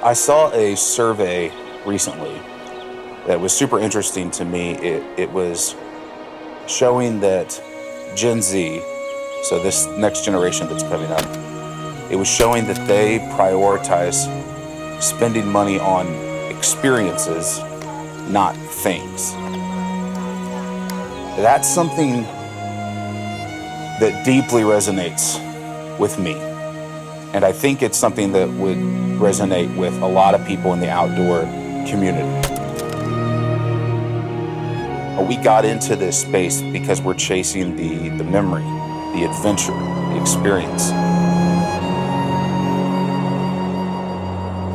I saw a survey recently that was super interesting to me. It was showing that Gen Z, so this next generation that's coming up, it was showing that they prioritize spending money on experiences, not things. That's something that deeply resonates with me. And I think it's something that would resonate with a lot of people in the outdoor community. We got into this space because we're chasing the memory, the adventure, the experience.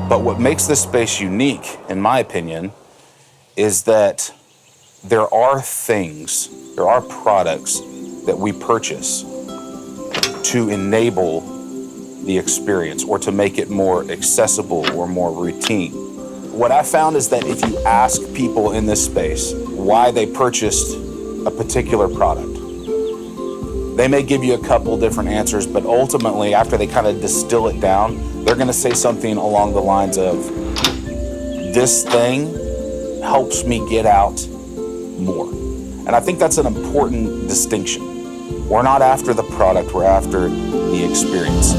But what makes this space unique, in my opinion, is that there are things, there are products that we purchase to enable the experience or to make it more accessible or more routine. What I found is that if you ask people in this space why they purchased a particular product, they may give you a couple different answers, but ultimately, after they kind of distill it down, they're going to say something along the lines of, this thing helps me get out more. And I think that's an important distinction. We're not after the product, we're after the experience.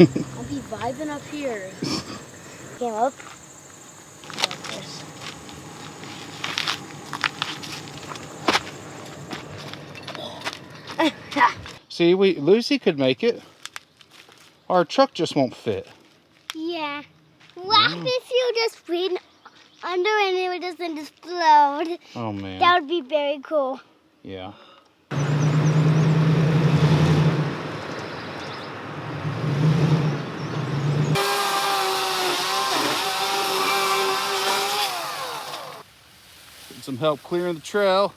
I'll be vibing up here. Came up. See, Lucy could make it. Our truck just won't fit. Yeah. What if you just went under and it would just explode? Oh man. That would be very cool. Yeah. Getting some help clearing the trail.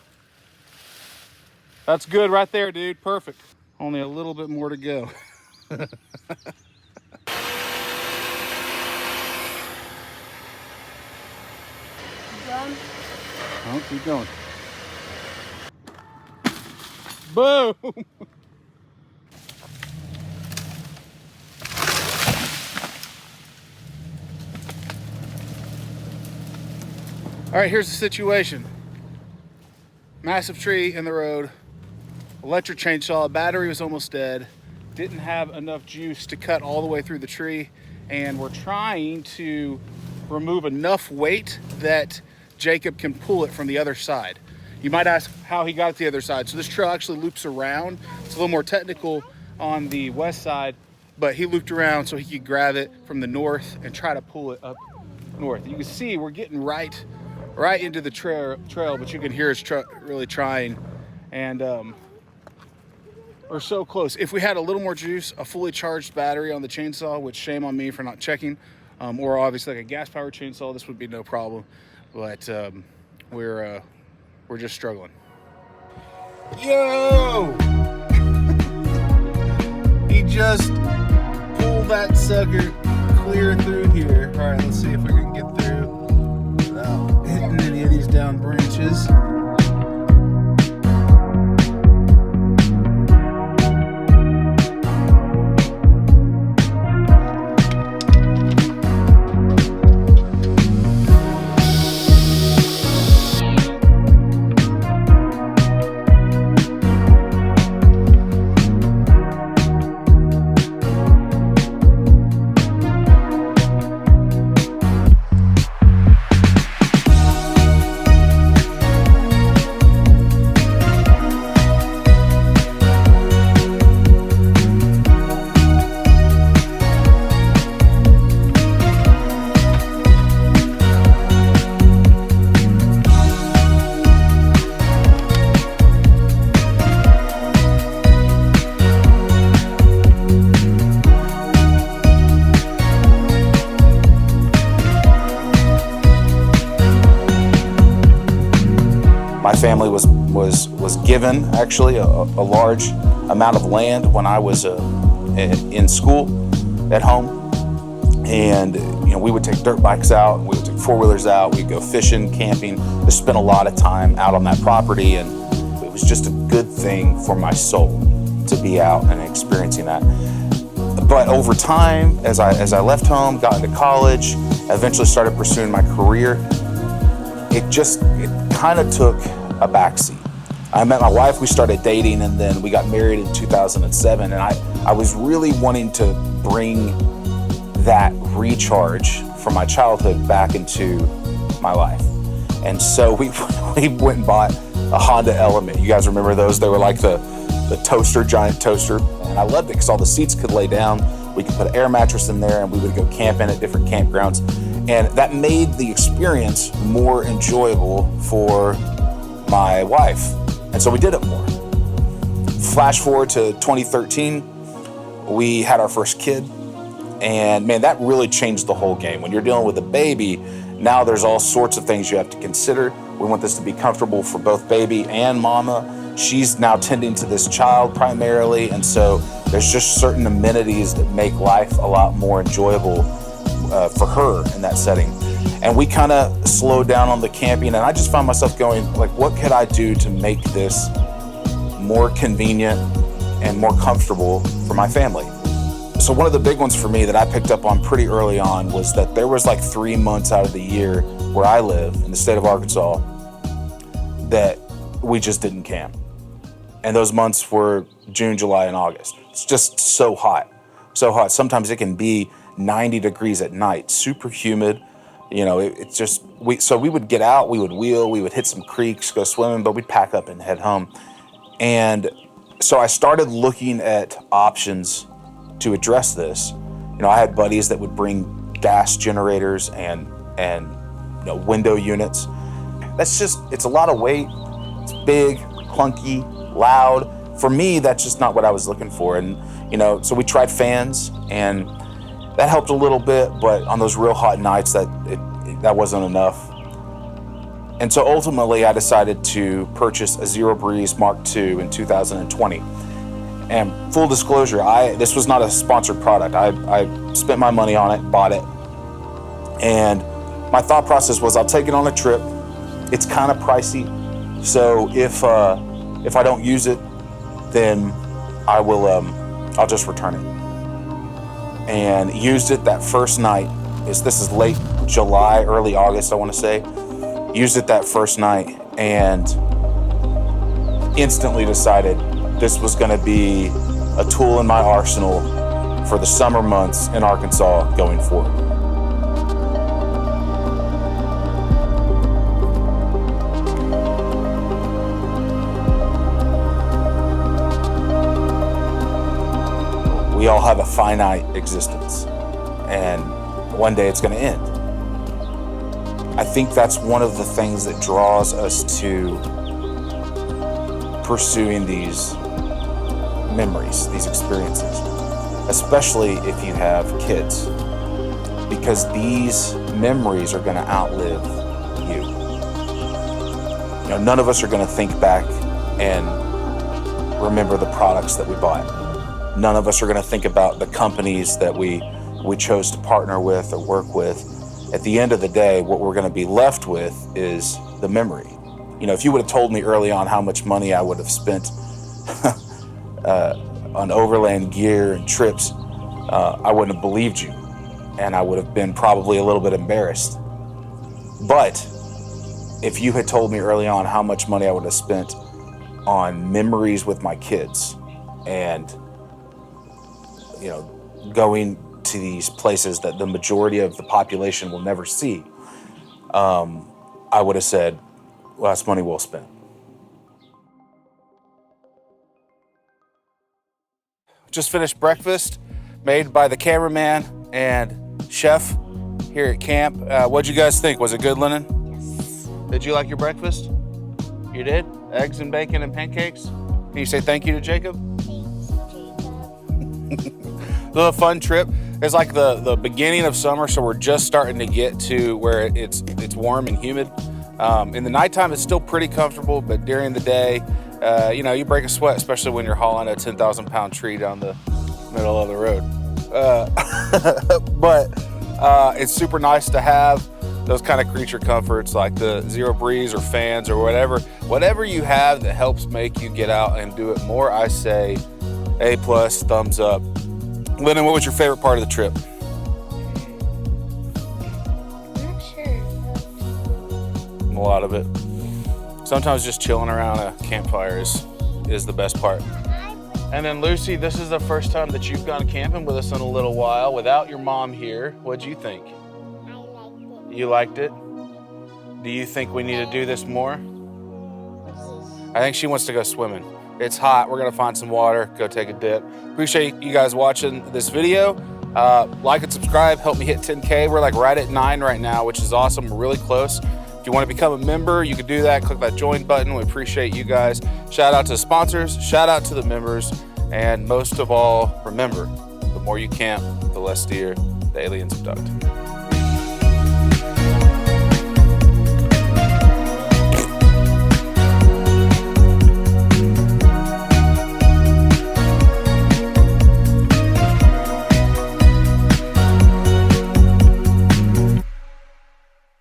That's good right there, dude. Perfect. Only a little bit more to go. Done. Oh, keep going. Boom! All right, here's the situation. Massive tree in the road, electric chainsaw, battery was almost dead, didn't have enough juice to cut all the way through the tree, and we're trying to remove enough weight that Jacob can pull it from the other side. You might ask how he got it to the other side. So this trail actually loops around. It's a little more technical on the west side, but he looped around so he could grab it from the north and try to pull it up north. You can see we're getting right into the trail, but you can hear us really trying, and we're so close. If we had a little more juice, a fully charged battery on the chainsaw, which shame on me for not checking, or obviously like a gas-powered chainsaw, this would be no problem. But we're just struggling. Yo! He just pulled that sucker clear through here. All right, let's see if we can get through without hitting any of these down branches. family was given actually a large amount of land when I was in school at home. And we would take dirt bikes out, we would take four-wheelers out, we'd go fishing, camping, just spend a lot of time out on that property, and it was just a good thing for my soul to be out and experiencing that. But over time, as I left home, got into college, eventually started pursuing my career, it kind of took a backseat. I met my wife, we started dating, and then we got married in 2007, and I was really wanting to bring that recharge from my childhood back into my life. And so we went and bought a Honda Element. You guys remember those? They were like the toaster, giant toaster. And I loved it because all the seats could lay down. We could put an air mattress in there, and we would go camping at different campgrounds. And that made the experience more enjoyable for my wife. And so we did it more. Flash forward to 2013, we had our first kid. And man, that really changed the whole game. When you're dealing with a baby, now there's all sorts of things you have to consider. We want this to be comfortable for both baby and mama. She's now tending to this child primarily, and so there's just certain amenities that make life a lot more enjoyable for her in that setting. And we kind of slowed down on the camping, and I just found myself going, like, what could I do to make this more convenient and more comfortable for my family? So one of the big ones for me that I picked up on pretty early on was that there was like 3 months out of the year where I live in the state of Arkansas that we just didn't camp. And those months were June, July, and August. It's just so hot, so hot. Sometimes it can be 90 degrees at night, super humid. It's just, so we would get out, we would wheel, we would hit some creeks, go swimming, but we'd pack up and head home. And so I started looking at options to address this. I had buddies that would bring gas generators and window units. It's a lot of weight. It's big, clunky, loud. For me, that's just not what I was looking for. And, so we tried fans, and that helped a little bit, but on those real hot nights, that wasn't enough. And so ultimately, I decided to purchase a Zero Breeze Mark II in 2020. And full disclosure, this was not a sponsored product. I spent my money on it, bought it. And my thought process was, I'll take it on a trip. It's kind of pricey. So if I don't use it, then I'll just return it. And used it that first night. This is late July, early August, I want to say. Used it that first night and instantly decided this was going to be a tool in my arsenal for the summer months in Arkansas going forward. We all have a finite existence, and one day it's going to end. I think that's one of the things that draws us to pursuing these memories, these experiences, especially if you have kids, because these memories are going to outlive you. None of us are going to think back and remember the products that we bought. None of us are going to think about the companies that we chose to partner with or work with. At the end of the day, what we're going to be left with is the memory. If you would have told me early on how much money I would have spent on Overland gear and trips, I wouldn't have believed you, and I would have been probably a little bit embarrassed. But if you had told me early on how much money I would have spent on memories with my kids and going to these places that the majority of the population will never see, I would have said, well, that's money well spent. Just finished breakfast made by the cameraman and chef here at camp. What'd you guys think? Was it good, Lennon? Yes. Did you like your breakfast? You did? Eggs and bacon and pancakes? Can you say thank you to Jacob? Thanks, Jacob. A little fun trip. It's like the beginning of summer, so we're just starting to get to where it's warm and humid. In the nighttime, it's still pretty comfortable, but during the day, you know, you break a sweat, especially when you're hauling a 10,000 pound tree down the middle of the road. But it's super nice to have those kind of creature comforts like the zero breeze or fans or whatever you have that helps make you get out and do it more. I say A+, thumbs up. Lennon, what was your favorite part of the trip? I'm not sure. A lot of it. Sometimes just chilling around a campfire is the best part. And then Lucy, this is the first time that you've gone camping with us in a little while without your mom here. What'd you think? I liked it. You liked it? Do you think we need to do this more? I think she wants to go swimming. It's hot. We're going to find some water, go take a dip. Appreciate you guys watching this video. Like and subscribe. Help me hit 10K. We're like right at 9 right now, which is awesome. We're really close. If you want to become a member, you can do that. Click that join button. We appreciate you guys. Shout out to the sponsors. Shout out to the members. And most of all, remember, the more you camp, the less deer the aliens abduct.